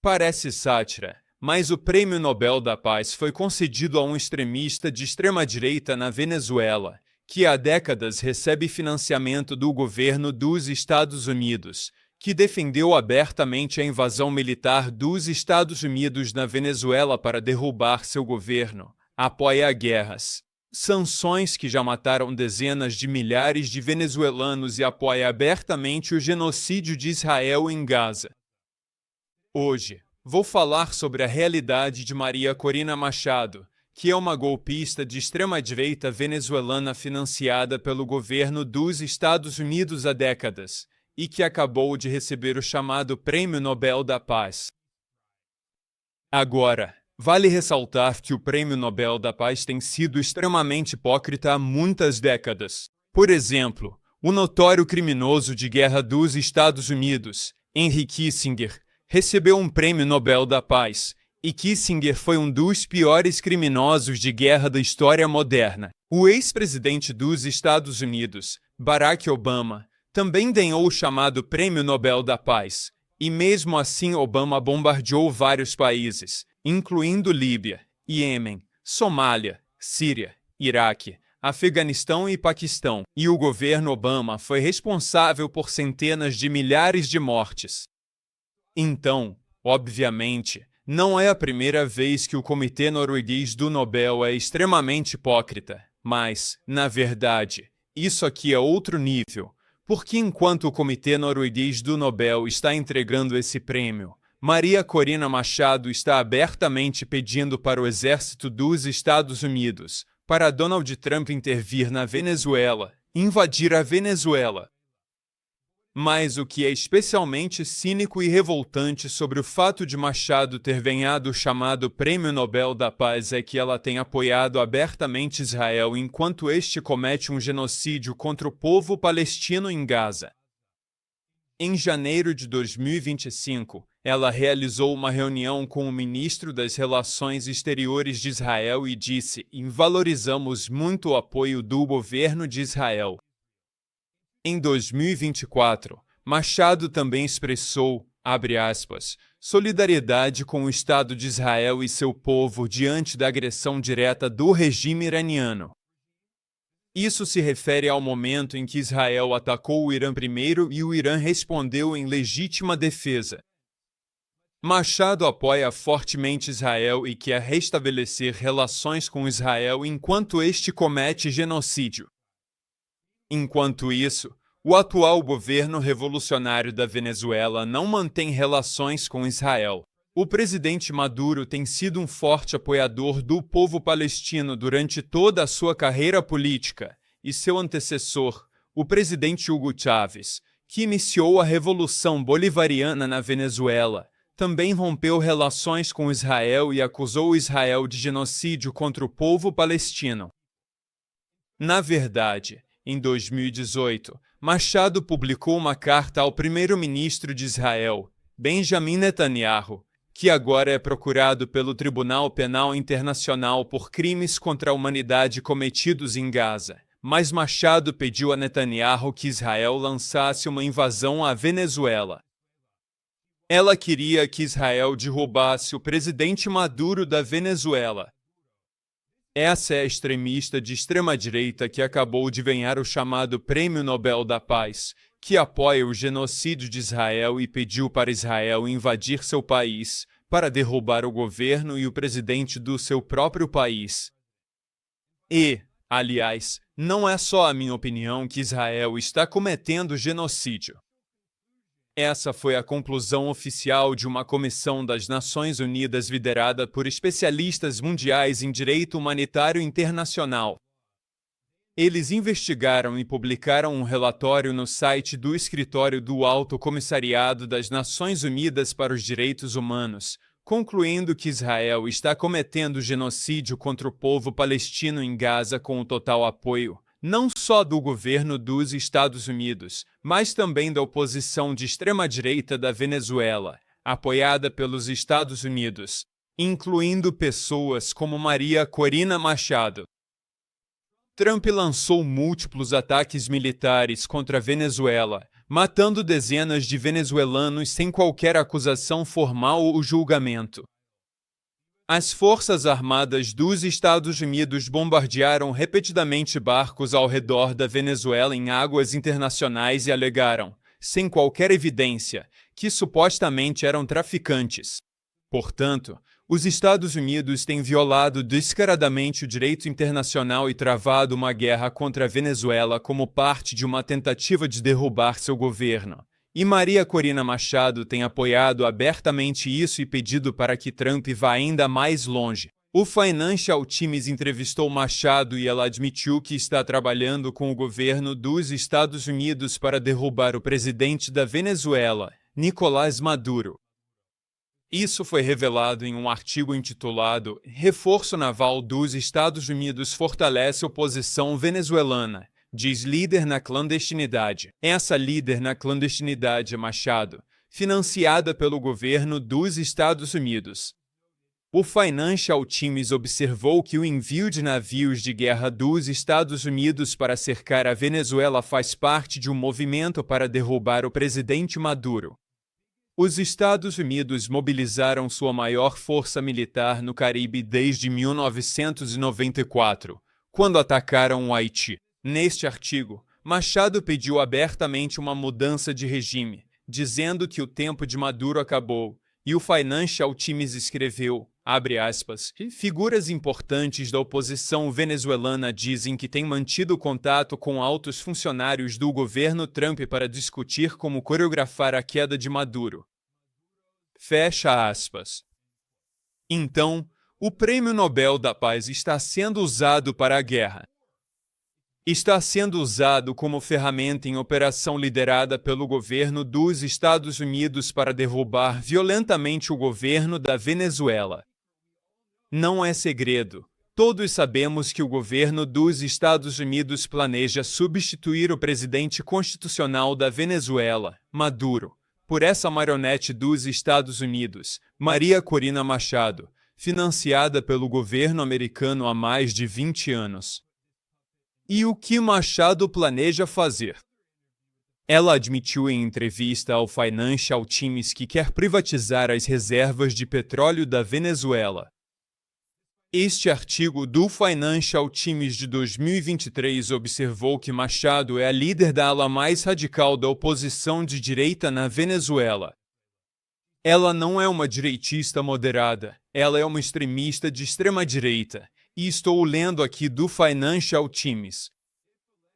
Parece sátira, mas o Prêmio Nobel da Paz foi concedido a um extremista de extrema-direita na Venezuela, que há décadas recebe financiamento do governo dos Estados Unidos, que defendeu abertamente a invasão militar dos Estados Unidos na Venezuela para derrubar seu governo, apoia guerras, sanções que já mataram dezenas de milhares de venezuelanos e apoia abertamente o genocídio de Israel em Gaza. Hoje, vou falar sobre a realidade de Maria Corina Machado, que é uma golpista de extrema-direita venezuelana financiada pelo governo dos Estados Unidos há décadas e que acabou de receber o chamado Prêmio Nobel da Paz. Agora, vale ressaltar que o Prêmio Nobel da Paz tem sido extremamente hipócrita há muitas décadas. Por exemplo, o notório criminoso de guerra dos Estados Unidos, Henry Kissinger, recebeu um Prêmio Nobel da Paz, e Kissinger foi um dos piores criminosos de guerra da história moderna. O ex-presidente dos Estados Unidos, Barack Obama, também ganhou o chamado Prêmio Nobel da Paz, e mesmo assim Obama bombardeou vários países, incluindo Líbia, Iêmen, Somália, Síria, Iraque, Afeganistão e Paquistão, e o governo Obama foi responsável por centenas de milhares de mortes. Então, obviamente, não é a primeira vez que o Comitê Norueguês do Nobel é extremamente hipócrita, mas, na verdade, isso aqui é outro nível, porque enquanto o Comitê Norueguês do Nobel está entregando esse prêmio, Maria Corina Machado está abertamente pedindo para o exército dos Estados Unidos, para Donald Trump intervir na Venezuela, invadir a Venezuela. Mas o que é especialmente cínico e revoltante sobre o fato de Machado ter ganhado o chamado Prêmio Nobel da Paz é que ela tem apoiado abertamente Israel enquanto este comete um genocídio contra o povo palestino em Gaza. Em janeiro de 2025, ela realizou uma reunião com o ministro das Relações Exteriores de Israel e disse: "Valorizamos muito o apoio do governo de Israel." Em 2024, Machado também expressou, abre aspas, solidariedade com o Estado de Israel e seu povo diante da agressão direta do regime iraniano. Isso se refere ao momento em que Israel atacou o Irã primeiro e o Irã respondeu em legítima defesa. Machado apoia fortemente Israel e quer restabelecer relações com Israel enquanto este comete genocídio. Enquanto isso, o atual governo revolucionário da Venezuela não mantém relações com Israel. O presidente Maduro tem sido um forte apoiador do povo palestino durante toda a sua carreira política, e seu antecessor, o presidente Hugo Chávez, que iniciou a Revolução Bolivariana na Venezuela, também rompeu relações com Israel e acusou Israel de genocídio contra o povo palestino. Na verdade, em 2018, Machado publicou uma carta ao primeiro-ministro de Israel, Benjamin Netanyahu, que agora é procurado pelo Tribunal Penal Internacional por crimes contra a humanidade cometidos em Gaza. Mas Machado pediu a Netanyahu que Israel lançasse uma invasão à Venezuela. Ela queria que Israel derrubasse o presidente Maduro da Venezuela. Essa é a extremista de extrema-direita que acabou de ganhar o chamado Prêmio Nobel da Paz, que apoia o genocídio de Israel e pediu para Israel invadir seu país, para derrubar o governo e o presidente do seu próprio país. E, aliás, não é só a minha opinião que Israel está cometendo genocídio. Essa foi a conclusão oficial de uma comissão das Nações Unidas liderada por especialistas mundiais em direito humanitário internacional. Eles investigaram e publicaram um relatório no site do Escritório do Alto Comissariado das Nações Unidas para os Direitos Humanos, concluindo que Israel está cometendo genocídio contra o povo palestino em Gaza com o total apoio, não só do governo dos Estados Unidos, mas também da oposição de extrema-direita da Venezuela, apoiada pelos Estados Unidos, incluindo pessoas como Maria Corina Machado. Trump lançou múltiplos ataques militares contra a Venezuela, matando dezenas de venezuelanos sem qualquer acusação formal ou julgamento. As Forças Armadas dos Estados Unidos bombardearam repetidamente barcos ao redor da Venezuela em águas internacionais e alegaram, sem qualquer evidência, que supostamente eram traficantes. Portanto, os Estados Unidos têm violado descaradamente o direito internacional e travado uma guerra contra a Venezuela como parte de uma tentativa de derrubar seu governo. E Maria Corina Machado tem apoiado abertamente isso e pedido para que Trump vá ainda mais longe. O Financial Times entrevistou Machado e ela admitiu que está trabalhando com o governo dos Estados Unidos para derrubar o presidente da Venezuela, Nicolás Maduro. Isso foi revelado em um artigo intitulado Reforço Naval dos Estados Unidos fortalece oposição venezuelana, diz líder na clandestinidade. Essa líder na clandestinidade é Machado, financiada pelo governo dos Estados Unidos. O Financial Times observou que o envio de navios de guerra dos Estados Unidos para cercar a Venezuela faz parte de um movimento para derrubar o presidente Maduro. Os Estados Unidos mobilizaram sua maior força militar no Caribe desde 1994, quando atacaram o Haiti. Neste artigo, Machado pediu abertamente uma mudança de regime, dizendo que o tempo de Maduro acabou, e o Financial Times escreveu, abre aspas, figuras importantes da oposição venezuelana dizem que têm mantido contato com altos funcionários do governo Trump para discutir como coreografar a queda de Maduro. Fecha aspas. Então, o Prêmio Nobel da Paz está sendo usado para a guerra. Está sendo usado como ferramenta em operação liderada pelo governo dos Estados Unidos para derrubar violentamente o governo da Venezuela. Não é segredo. Todos sabemos que o governo dos Estados Unidos planeja substituir o presidente constitucional da Venezuela, Maduro, por essa marionete dos Estados Unidos, Maria Corina Machado, financiada pelo governo americano há mais de 20 anos. E o que Machado planeja fazer? Ela admitiu em entrevista ao Financial Times que quer privatizar as reservas de petróleo da Venezuela. Este artigo do Financial Times de 2023 observou que Machado é a líder da ala mais radical da oposição de direita na Venezuela. Ela não é uma direitista moderada, ela é uma extremista de extrema-direita, e estou lendo aqui do Financial Times.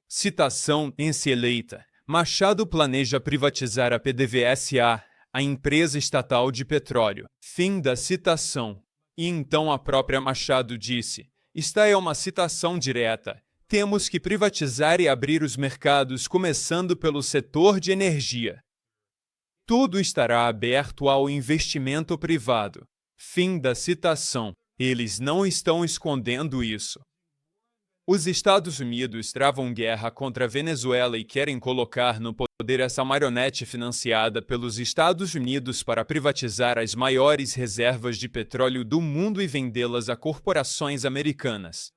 Citação: se eleita, Machado planeja privatizar a PDVSA, a empresa estatal de petróleo. Fim da citação. E então a própria Machado disse, esta é uma citação direta, temos que privatizar e abrir os mercados começando pelo setor de energia. Tudo estará aberto ao investimento privado. Fim da citação. Eles não estão escondendo isso. Os Estados Unidos travam guerra contra a Venezuela e querem colocar no poder essa marionete financiada pelos Estados Unidos para privatizar as maiores reservas de petróleo do mundo e vendê-las a corporações americanas.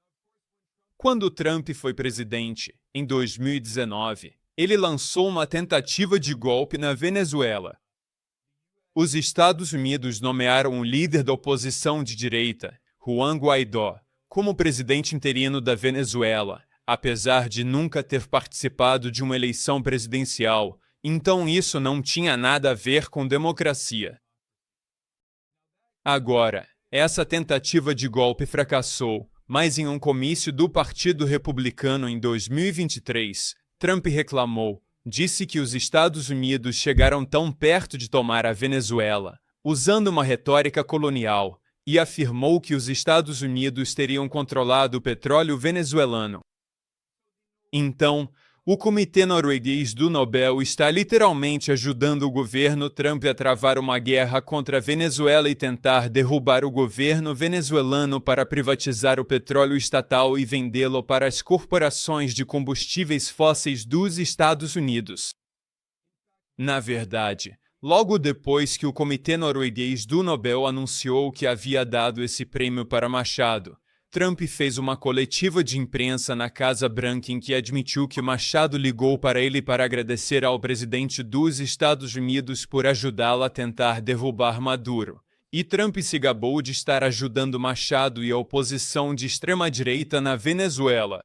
Quando Trump foi presidente, em 2019, ele lançou uma tentativa de golpe na Venezuela. Os Estados Unidos nomearam o líder da oposição de direita, Juan Guaidó, como presidente interino da Venezuela, apesar de nunca ter participado de uma eleição presidencial, então isso não tinha nada a ver com democracia. Agora, essa tentativa de golpe fracassou, mas em um comício do Partido Republicano em 2023, Trump reclamou, disse que os Estados Unidos chegaram tão perto de tomar a Venezuela, usando uma retórica colonial, e afirmou que os Estados Unidos teriam controlado o petróleo venezuelano. Então, o Comitê Norueguês do Nobel está literalmente ajudando o governo Trump a travar uma guerra contra a Venezuela e tentar derrubar o governo venezuelano para privatizar o petróleo estatal e vendê-lo para as corporações de combustíveis fósseis dos Estados Unidos. Na verdade, logo depois que o Comitê Norueguês do Nobel anunciou que havia dado esse prêmio para Machado, Trump fez uma coletiva de imprensa na Casa Branca em que admitiu que Machado ligou para ele para agradecer ao presidente dos Estados Unidos por ajudá-lo a tentar derrubar Maduro. E Trump se gabou de estar ajudando Machado e a oposição de extrema-direita na Venezuela.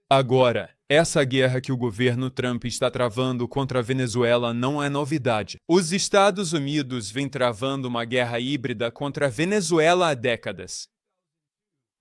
Agora, essa guerra que o governo Trump está travando contra a Venezuela não é novidade. Os Estados Unidos vêm travando uma guerra híbrida contra a Venezuela há décadas.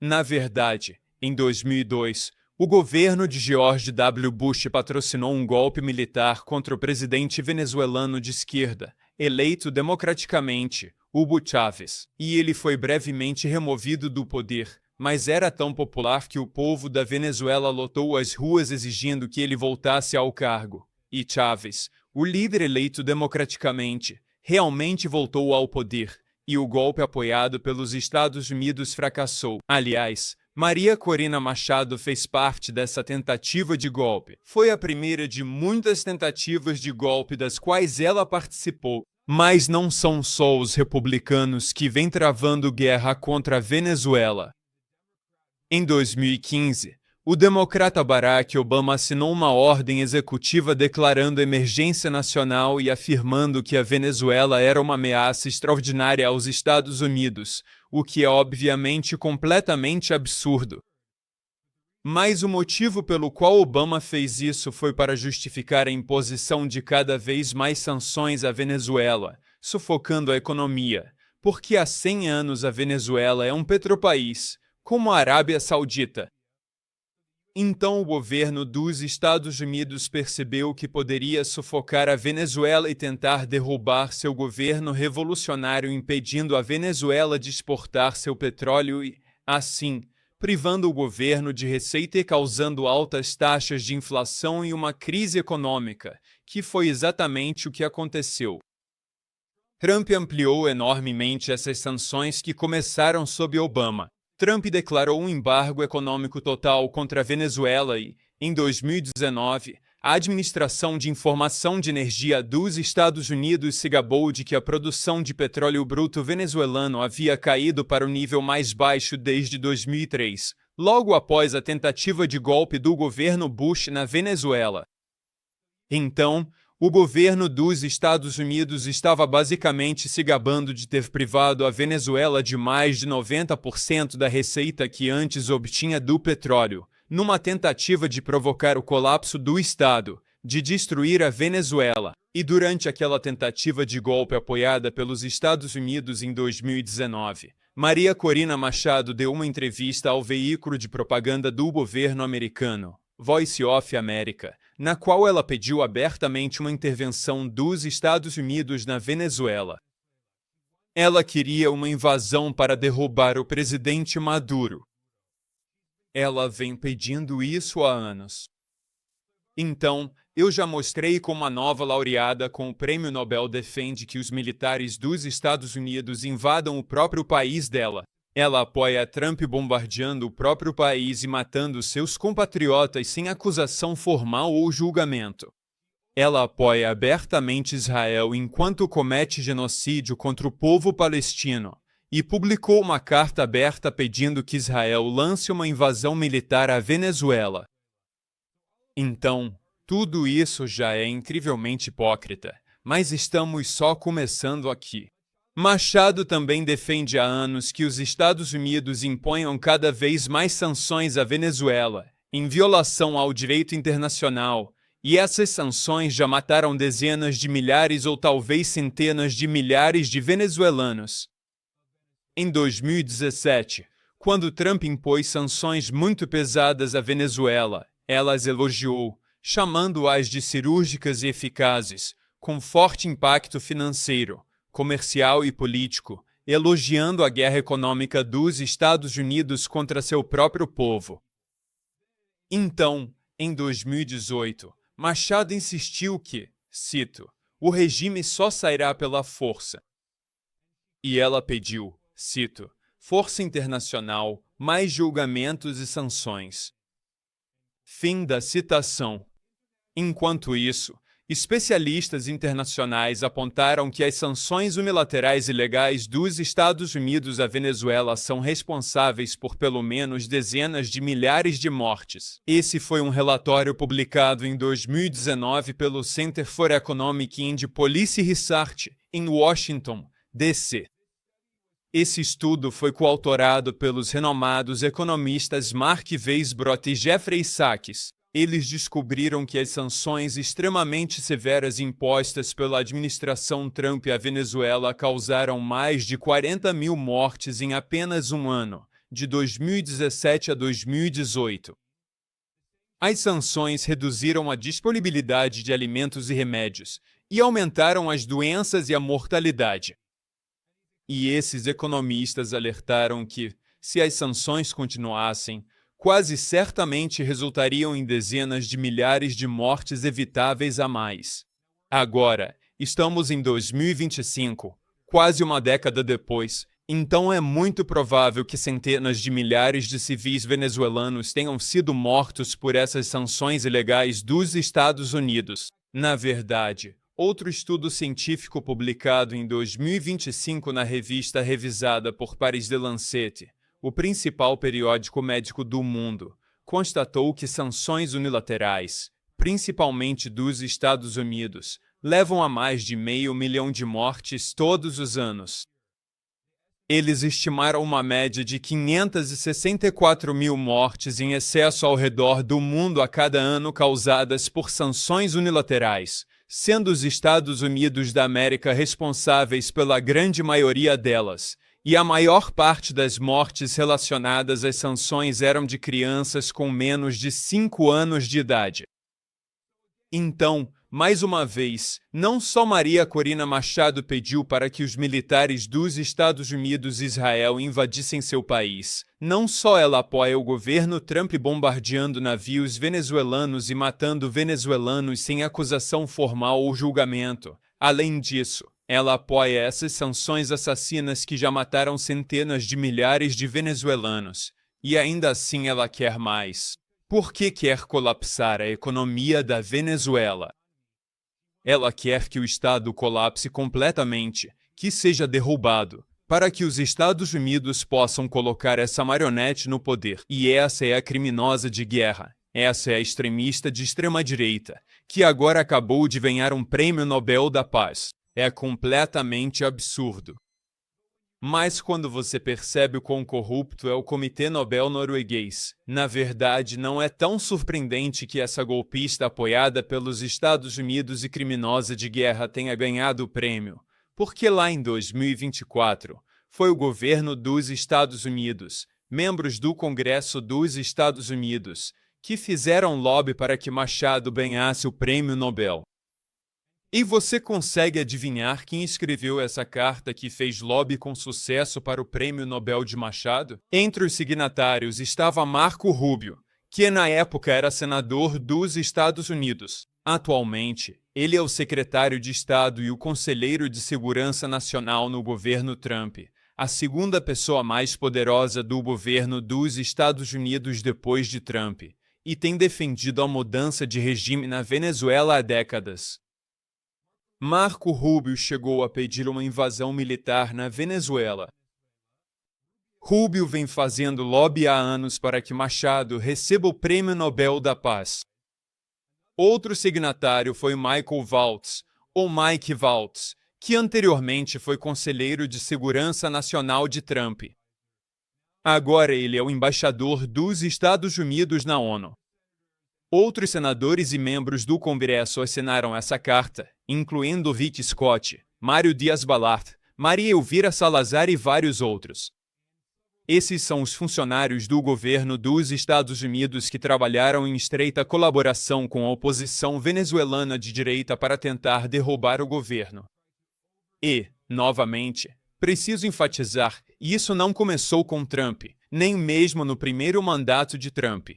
Na verdade, em 2002, o governo de George W. Bush patrocinou um golpe militar contra o presidente venezuelano de esquerda, eleito democraticamente, Hugo Chávez, e ele foi brevemente removido do poder, mas era tão popular que o povo da Venezuela lotou as ruas exigindo que ele voltasse ao cargo. E Chávez, o líder eleito democraticamente, realmente voltou ao poder, e o golpe apoiado pelos Estados Unidos fracassou. Aliás, Maria Corina Machado fez parte dessa tentativa de golpe. Foi a primeira de muitas tentativas de golpe das quais ela participou. Mas não são só os republicanos que vêm travando guerra contra a Venezuela. Em 2015, o democrata Barack Obama assinou uma ordem executiva declarando emergência nacional e afirmando que a Venezuela era uma ameaça extraordinária aos Estados Unidos, o que é obviamente completamente absurdo. Mas o motivo pelo qual Obama fez isso foi para justificar a imposição de cada vez mais sanções à Venezuela, sufocando a economia, porque há 100 anos a Venezuela é um petropaís, como a Arábia Saudita. Então o governo dos Estados Unidos percebeu que poderia sufocar a Venezuela e tentar derrubar seu governo revolucionário, impedindo a Venezuela de exportar seu petróleo e, assim, privando o governo de receita e causando altas taxas de inflação e uma crise econômica, que foi exatamente o que aconteceu. Trump ampliou enormemente essas sanções que começaram sob Obama. Trump declarou um embargo econômico total contra a Venezuela e, em 2019, a Administração de Informação de Energia dos Estados Unidos se gabou de que a produção de petróleo bruto venezuelano havia caído para o nível mais baixo desde 2003, logo após a tentativa de golpe do governo Bush na Venezuela. Então, o governo dos Estados Unidos estava basicamente se gabando de ter privado a Venezuela de mais de 90% da receita que antes obtinha do petróleo, numa tentativa de provocar o colapso do Estado, de destruir a Venezuela. E durante aquela tentativa de golpe apoiada pelos Estados Unidos em 2019, Maria Corina Machado deu uma entrevista ao veículo de propaganda do governo americano, Voice of America, na qual ela pediu abertamente uma intervenção dos Estados Unidos na Venezuela. Ela queria uma invasão para derrubar o presidente Maduro. Ela vem pedindo isso há anos. Então, eu já mostrei como a nova laureada com o Prêmio Nobel defende que os militares dos Estados Unidos invadam o próprio país dela. Ela apoia Trump bombardeando o próprio país e matando seus compatriotas sem acusação formal ou julgamento. Ela apoia abertamente Israel enquanto comete genocídio contra o povo palestino e publicou uma carta aberta pedindo que Israel lance uma invasão militar à Venezuela. Então, tudo isso já é incrivelmente hipócrita, mas estamos só começando aqui. Machado também defende há anos que os Estados Unidos imponham cada vez mais sanções à Venezuela, em violação ao direito internacional, e essas sanções já mataram dezenas de milhares ou talvez centenas de milhares de venezuelanos. Em 2017, quando Trump impôs sanções muito pesadas à Venezuela, ela as elogiou, chamando-as de cirúrgicas e eficazes, com forte impacto financeiro, comercial e político, elogiando a guerra econômica dos Estados Unidos contra seu próprio povo. Então, em 2018, Machado insistiu que, cito, o regime só sairá pela força. E ela pediu, cito, força internacional, mais julgamentos e sanções. Fim da citação. Enquanto isso, Especialistas internacionais apontaram que as sanções unilaterais ilegais dos Estados Unidos à Venezuela são responsáveis por pelo menos dezenas de milhares de mortes. Esse foi um relatório publicado em 2019 pelo Center for Economic and Policy Research, em Washington, D.C. Esse estudo foi coautorado pelos renomados economistas Mark Weisbrot e Jeffrey Sachs. Eles descobriram que as sanções extremamente severas impostas pela administração Trump à Venezuela causaram mais de 40 mil mortes em apenas um ano, de 2017 a 2018. As sanções reduziram a disponibilidade de alimentos e remédios e aumentaram as doenças e a mortalidade. E esses economistas alertaram que, se as sanções continuassem, quase certamente resultariam em dezenas de milhares de mortes evitáveis a mais. Agora, estamos em 2025, quase uma década depois, então é muito provável que centenas de milhares de civis venezuelanos tenham sido mortos por essas sanções ilegais dos Estados Unidos. Na verdade, outro estudo científico publicado em 2025 na revista revisada por Paris The Lancet, o principal periódico médico do mundo, constatou que sanções unilaterais, principalmente dos Estados Unidos, levam a mais de 500 mil de mortes todos os anos. Eles estimaram uma média de 564 mil mortes em excesso ao redor do mundo a cada ano causadas por sanções unilaterais, sendo os Estados Unidos da América responsáveis pela grande maioria delas, e a maior parte das mortes relacionadas às sanções eram de crianças com menos de 5 anos de idade. Então, mais uma vez, não só Maria Corina Machado pediu para que os militares dos Estados Unidos e Israel invadissem seu país, não só ela apoia o governo Trump bombardeando navios venezuelanos e matando venezuelanos sem acusação formal ou julgamento. Além disso, ela apoia essas sanções assassinas que já mataram centenas de milhares de venezuelanos. E ainda assim ela quer mais. Por que quer colapsar a economia da Venezuela? Ela quer que o Estado colapse completamente, que seja derrubado, para que os Estados Unidos possam colocar essa marionete no poder. E essa é a criminosa de guerra. Essa é a extremista de extrema-direita, que agora acabou de ganhar um prêmio Nobel da Paz. É completamente absurdo. Mas quando você percebe o quão corrupto é o Comitê Nobel norueguês, na verdade não é tão surpreendente que essa golpista apoiada pelos Estados Unidos e criminosa de guerra tenha ganhado o prêmio, porque lá em 2024 foi o governo dos Estados Unidos, membros do Congresso dos Estados Unidos, que fizeram lobby para que Machado ganhasse o prêmio Nobel. E você consegue adivinhar quem escreveu essa carta que fez lobby com sucesso para o Prêmio Nobel de Machado? Entre os signatários estava Marco Rubio, que na época era senador dos Estados Unidos. Atualmente, ele é o secretário de Estado e o conselheiro de Segurança Nacional no governo Trump, a segunda pessoa mais poderosa do governo dos Estados Unidos depois de Trump, e tem defendido a mudança de regime na Venezuela há décadas. Marco Rubio chegou a pedir uma invasão militar na Venezuela. Rubio vem fazendo lobby há anos para que Machado receba o Prêmio Nobel da Paz. Outro signatário foi Michael Waltz, ou Mike Waltz, que anteriormente foi conselheiro de Segurança Nacional de Trump. Agora ele é o embaixador dos Estados Unidos na ONU. Outros senadores e membros do Congresso assinaram essa carta, incluindo Vic Scott, Mário Dias-Balart, Maria Elvira Salazar e vários outros. Esses são os funcionários do governo dos Estados Unidos que trabalharam em estreita colaboração com a oposição venezuelana de direita para tentar derrubar o governo. E, novamente, preciso enfatizar, isso não começou com Trump, nem mesmo no primeiro mandato de Trump.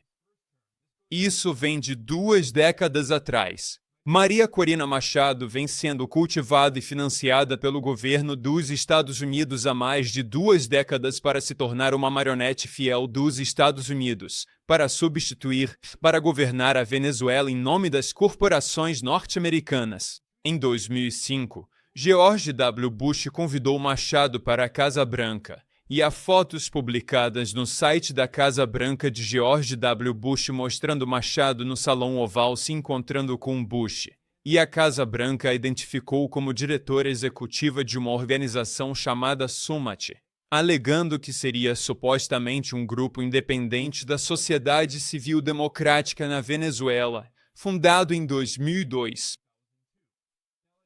Isso vem de 2 décadas atrás. Maria Corina Machado vem sendo cultivada e financiada pelo governo dos Estados Unidos há mais de 2 décadas para se tornar uma marionete fiel dos Estados Unidos, para governar a Venezuela em nome das corporações norte-americanas. Em 2005, George W. Bush convidou Machado para a Casa Branca, e há fotos publicadas no site da Casa Branca de George W. Bush mostrando Machado no Salão Oval se encontrando com Bush, e a Casa Branca a identificou como diretora executiva de uma organização chamada Summit, alegando que seria supostamente um grupo independente da sociedade civil democrática na Venezuela, fundado em 2002.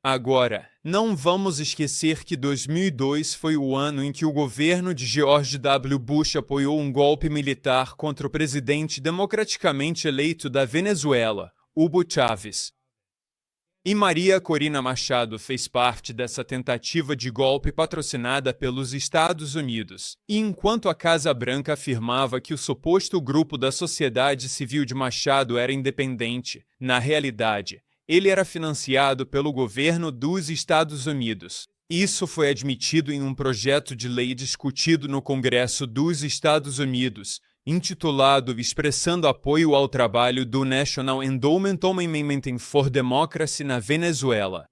Agora, não vamos esquecer que 2002 foi o ano em que o governo de George W. Bush apoiou um golpe militar contra o presidente democraticamente eleito da Venezuela, Hugo Chávez. E Maria Corina Machado fez parte dessa tentativa de golpe patrocinada pelos Estados Unidos. E enquanto a Casa Branca afirmava que o suposto grupo da sociedade civil de Machado era independente, na realidade, ele era financiado pelo governo dos Estados Unidos. Isso foi admitido em um projeto de lei discutido no Congresso dos Estados Unidos, intitulado Expressando Apoio ao Trabalho do National Endowment for Democracy na Venezuela.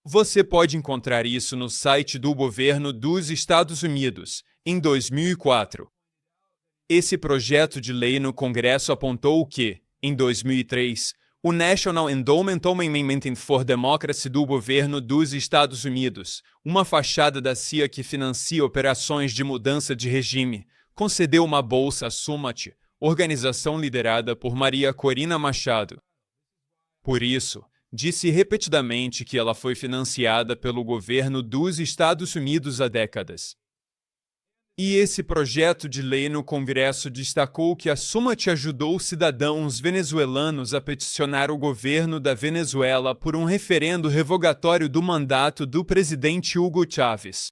Você pode encontrar isso no site do governo dos Estados Unidos, em 2004. Esse projeto de lei no Congresso apontou que, em 2003, o National Endowment for Democracy do governo dos Estados Unidos, uma fachada da CIA que financia operações de mudança de regime, concedeu uma bolsa à Summit, organização liderada por Maria Corina Machado. Por isso, disse repetidamente que ela foi financiada pelo governo dos Estados Unidos há décadas. E esse projeto de lei no Congresso destacou que a Summit ajudou cidadãos venezuelanos a peticionar o governo da Venezuela por um referendo revogatório do mandato do presidente Hugo Chávez.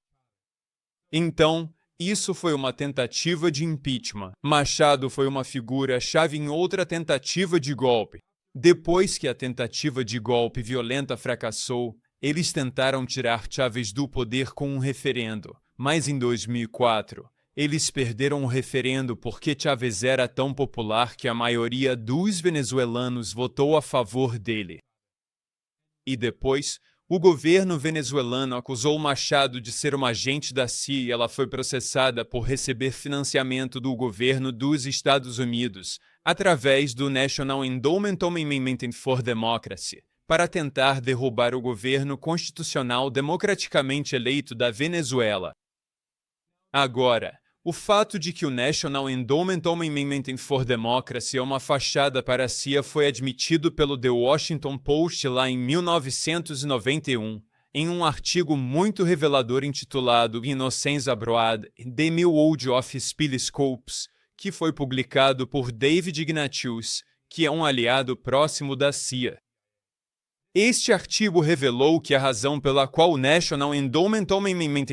Então, isso foi uma tentativa de impeachment. Machado foi uma figura-chave em outra tentativa de golpe. Depois que a tentativa de golpe violenta fracassou, eles tentaram tirar Chávez do poder com um referendo. Mas em 2004, eles perderam o referendo porque Chávez era tão popular que a maioria dos venezuelanos votou a favor dele. E depois, o governo venezuelano acusou Machado de ser uma agente da CIA e ela foi processada por receber financiamento do governo dos Estados Unidos, através do National Endowment for Democracy, para tentar derrubar o governo constitucional democraticamente eleito da Venezuela. Agora, o fato de que o National Endowment for Democracy é uma fachada para a CIA foi admitido pelo The Washington Post lá em 1991, em um artigo muito revelador intitulado Innocence Abroad, The New World of Spilscopes, que foi publicado por David Ignatius, que é um aliado próximo da CIA. Este artigo revelou que a razão pela qual o National Endowment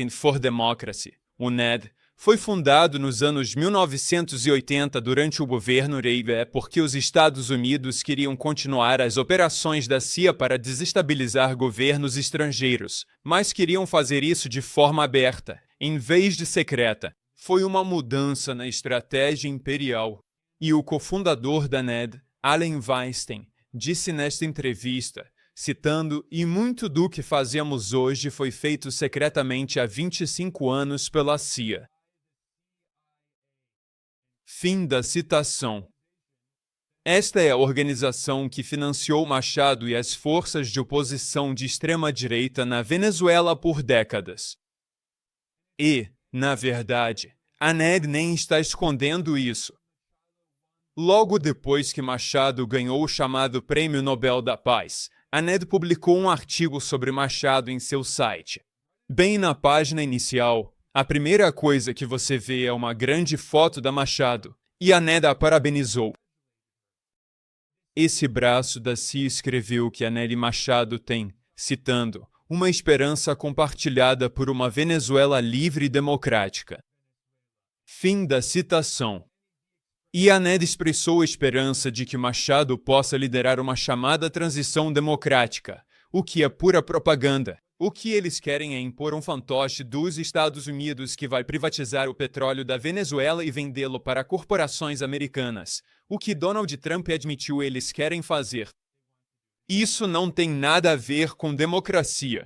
for Democracy, o NED, foi fundado nos anos 1980 durante o governo Reagan é porque os Estados Unidos queriam continuar as operações da CIA para desestabilizar governos estrangeiros, mas queriam fazer isso de forma aberta, em vez de secreta. Foi uma mudança na estratégia imperial. E o cofundador da NED, Allen Weinstein, disse nesta entrevista, citando, e muito do que fazemos hoje foi feito secretamente há 25 anos pela CIA. Fim da citação. Esta é a organização que financiou Machado e as forças de oposição de extrema-direita na Venezuela por décadas. E, na verdade, a NED nem está escondendo isso. Logo depois que Machado ganhou o chamado Prêmio Nobel da Paz, a NED publicou um artigo sobre Machado em seu site. Bem na página inicial, a primeira coisa que você vê é uma grande foto da Machado, e a NED a parabenizou. Esse braço da CIA escreveu que a Nelly Machado tem, citando, uma esperança compartilhada por uma Venezuela livre e democrática. Fim da citação. E a Ned expressou a esperança de que Machado possa liderar uma chamada transição democrática, o que é pura propaganda. O que eles querem é impor um fantoche dos Estados Unidos que vai privatizar o petróleo da Venezuela e vendê-lo para corporações americanas, o que Donald Trump admitiu eles querem fazer. Isso não tem nada a ver com democracia.